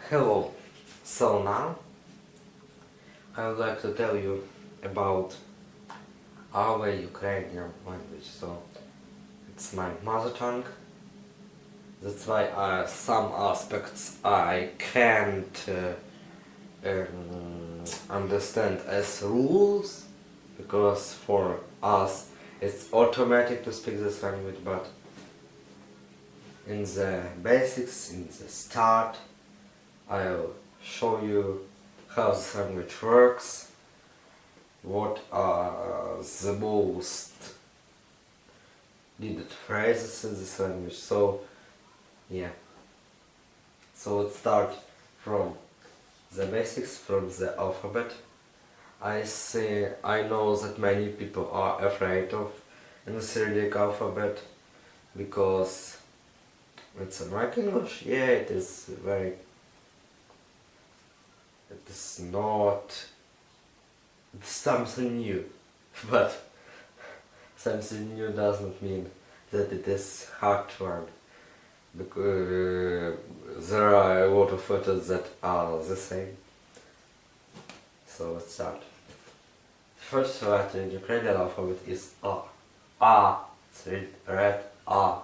Hello, so now I would like to tell you about our Ukrainian language. So it's my mother tongue. That's why some aspects I can't understand as rules, because for us it's automatic to speak this language, but in the basics, in the start, I'll show you how this language works, what are the most needed phrases in this language. So yeah, so let's start from the basics, from the alphabet. I know that many people are afraid of the Cyrillic alphabet because it's American English. Yeah, it is very. It is not something new, but something new doesn't mean that it is hard to learn. Because there are a lot of letters that are the same. So let's start. First letter in the Ukrainian alphabet is A. A. It's read A.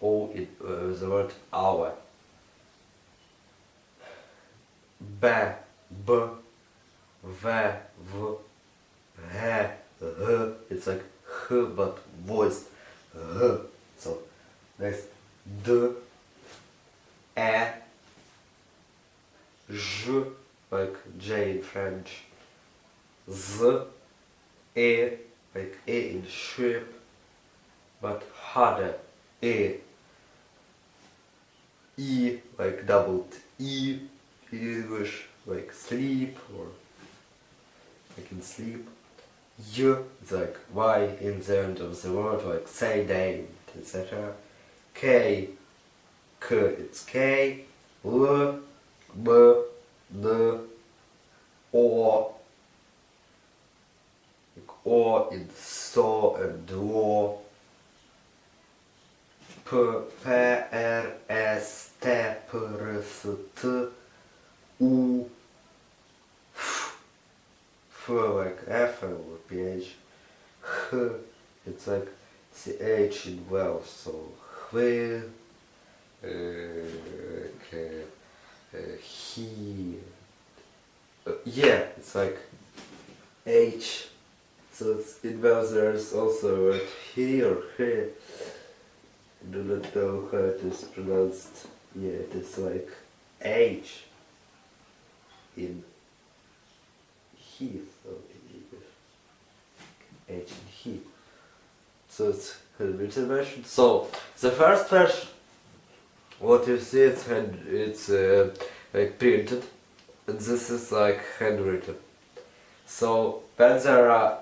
O in the word our. B, B, V, V, H, H. It's like H but voiced. H. So there's D, E, J, like J in French. Z, E, like E in sheep, but harder. E, E, like doubled E in English, like sleep or like in sleep. Y is like Y in the end of the word, like say, day, etc. K, K, it's K. L, B, D, O, like O in so and lo. P, P, R, S, T, P, R, S, T, U, F, F like F or PH, H, it's like CH in Welsh, so H, he, yeah, it's like H, so it's in Welsh there's also a word he or he. I do not know how it is pronounced. Yeah, it is like H in he, so in English. H in he. So it's handwritten version. So the first version, what you see, it's like printed, and this is like handwritten. So when there are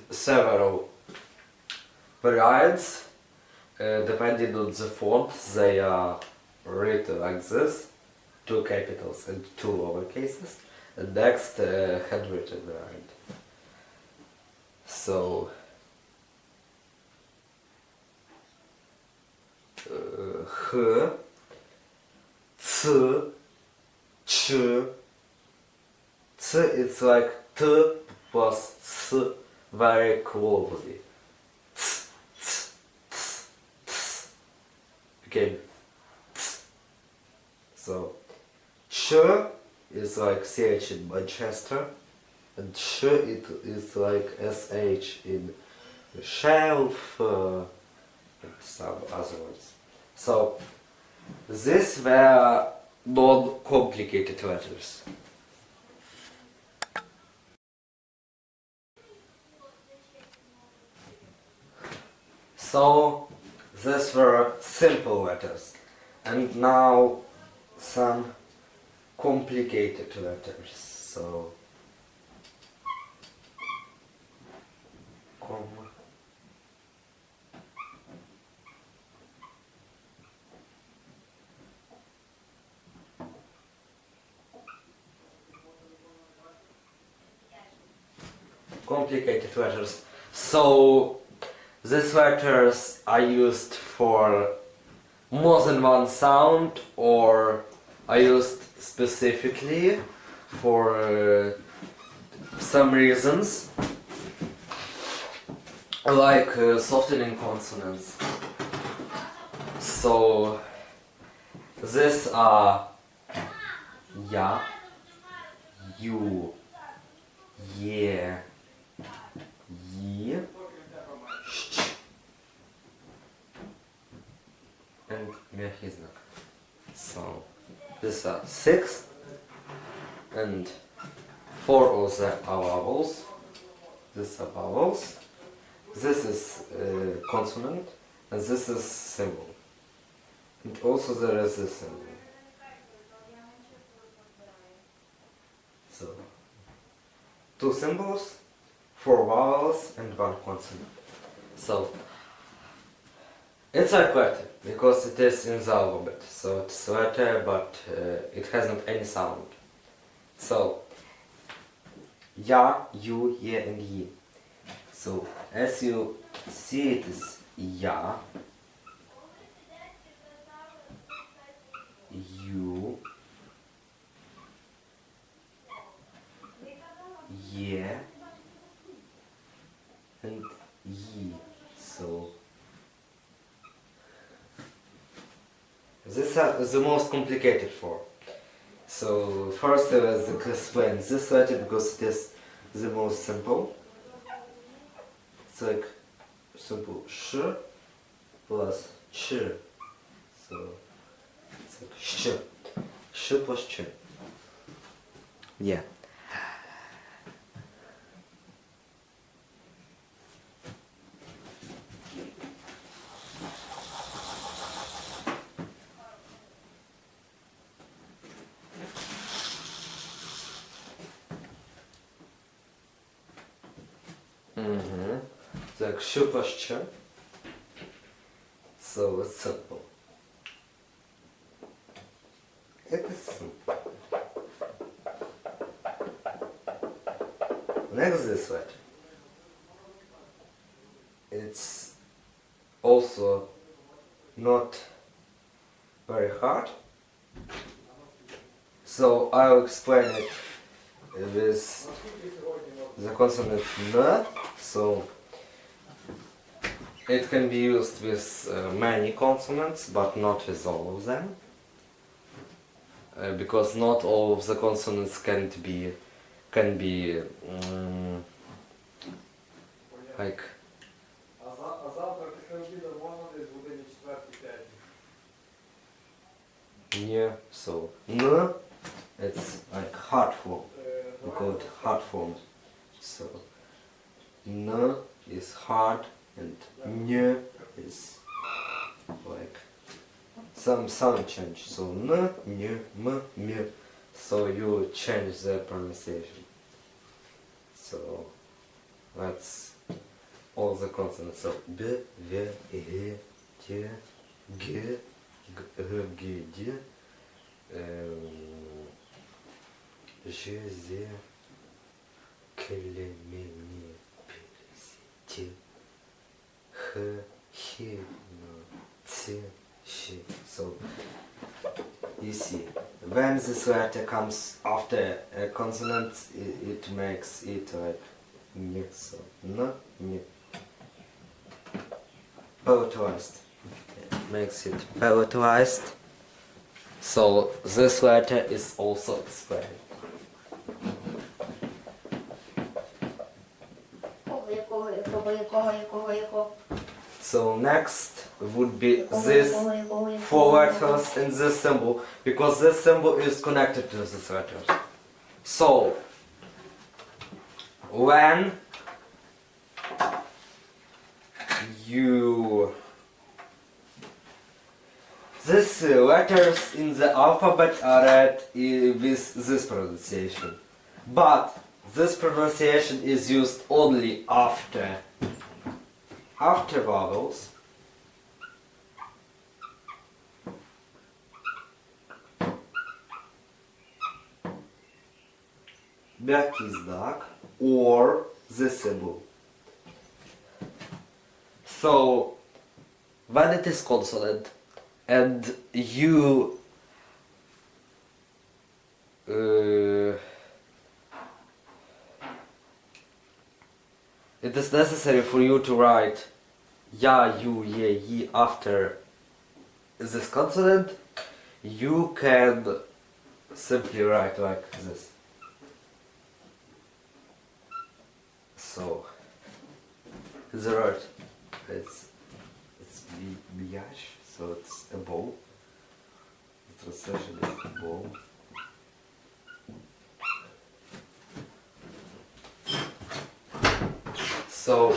several variants, depending on the font, they are written like this, 2 capitals and 2 lower cases, and next handwritten variant. So H, C, Ch, C is like T plus S very closely. Again, so Ch is like CH in Manchester, and Sh it is like SH in shelf, and some other words. So these were non-complicated letters. So these were simple letters, and now some complicated letters. So complicated letters. So these letters are used for more than one sound, or I used specifically for some reasons, like softening consonants. So these are ya, you, ye, yi, sh, and мягкий знак. So these are 6, and 4 of them are vowels. These are vowels. This is consonant, and this is symbol. And also there is this symbol. So 2 symbols, 4 vowels, and 1 consonant. So it's like letter because it is in the alphabet. So it's letter, but it hasn't any sound. So ya, you, ye, and yi. So as you see, it is ya, you, ye, and yi. So these are the most complicated 4. So first I will explain this letter because it is the most simple. It's like simple sh plus ch. So it's like sh plus ch. Yeah. It's like sh plus ch. So it's simple. It is simple. Next this letter. It's also not very hard. So I'll explain it with the consonant n. So it can be used with many consonants, but not with all of them, because not all of the consonants can be like. Yeah, so n, it's like hard form. We call it hard form. So n is hard and n is like some sound change. So n, n, m, m. So you change the pronunciation. So that's all the consonants. So b, v, e, t, g, g, d, j, z, k, l, m, n, p, s, t, h, h, n, c, sh. So you see, when this letter comes after a consonant, it makes it like n. So n, n. Palatalized. It makes it palatalized. So this letter is also explained. So next would be this 4 letters and this symbol, because this symbol is connected to this letter. So when you these letters in the alphabet are read with this pronunciation, but this pronunciation is used only after vowels, мягкий знак, or this symbol. So when it is consonant and you it is necessary for you to write ya, you, ye, ye after this consonant. You can simply write like this. So the word it's biyash, so it's a bowl. The translation is a bowl. So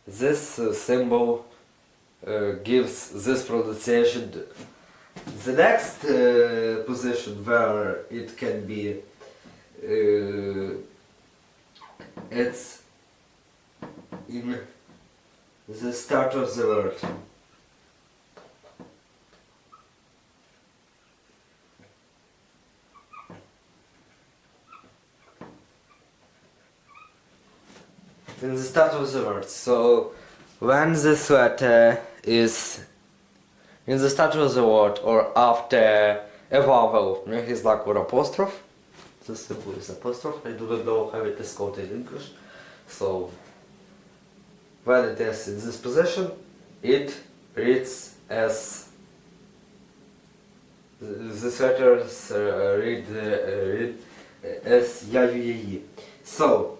this symbol gives this pronunciation. The next position where it can be, it's in the start of the word. In the start of the word. So when this letter is in the start of the word or after a vowel, it's like an apostrophe. The symbol is apostrophe. I do not know how it is called in English. So when it is in this position, it reads as this letters read as ya, you, ye, ye. So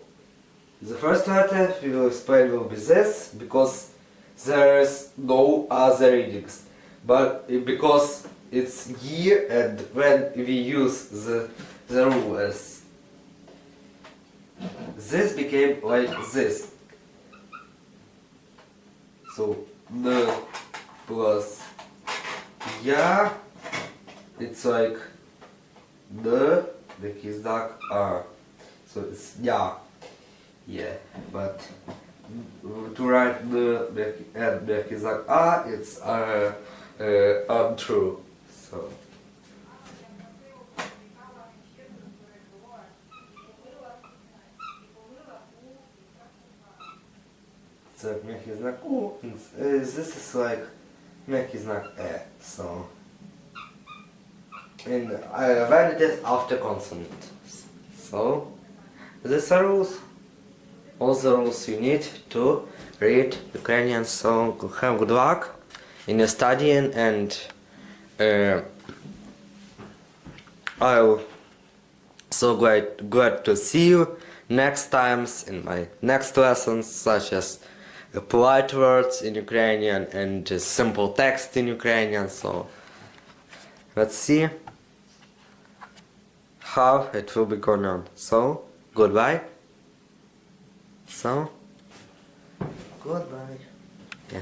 the first letter we will explain will be this, because there is no other readings. But because it's ye, and when we use the rule as this became like this. So n plus ya, it's like n, the знак a. So it's ya. Yeah, but to write and is like it's untrue. So мягкий знак у. This is like мягкий знак e. So and when it is after consonant. So these are rules. All the rules you need to read Ukrainian. So have good luck in your studying, and I'll so glad to see you next times in my next lessons, such as polite words in Ukrainian and simple text in Ukrainian. So let's see how it will be going on. So goodbye. So, goodbye. Yeah.